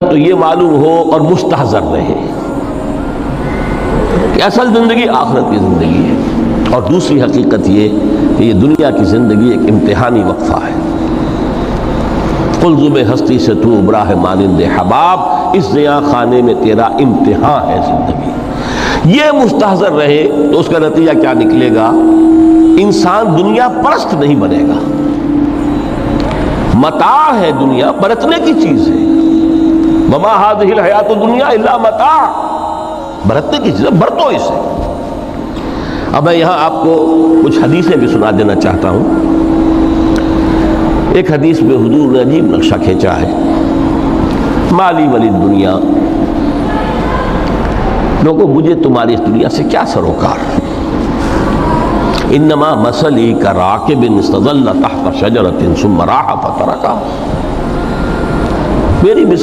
तो ये मालूम हो और मुस्तहज़र रहे कि असल ज़िंदगी आखिरत की ज़िंदगी है। और दूसरी हकीकत ये कि ये दुनिया की ज़िंदगी एक इम्तिहानी वक्फ़ा है। कुल हस्ती से तू उबरा है मानिंद हबाब, इस ज़िया खाने में तेरा इम्तिहान है ज़िंदगी। ये मुस्तहज़र रहे तो उसका नतीजा क्या निकलेगा? इंसान दुनिया परस्त नहीं बनेगा। मता है दुनिया, बरतने की चीज़ है। वमा हाज़िहिल हयातुद दुनिया इल्ला मता, बरतने की चीज़ है, बरतो इसे। अब मैं यहाँ आपको कुछ हदीसें भी सुना देना चाहता हूँ। एक हदीस में हुजूर ने अजीब नक्शा खींचा है। माली वली दुनिया, लोगों मुझे तुम्हारी इस दुनिया से क्या सरोकार। इन्नमा मसली का राकिबिन इस्तज़ल्ल तहत शजरतिन सुम्मा राह फतरका। मेरी मिसाल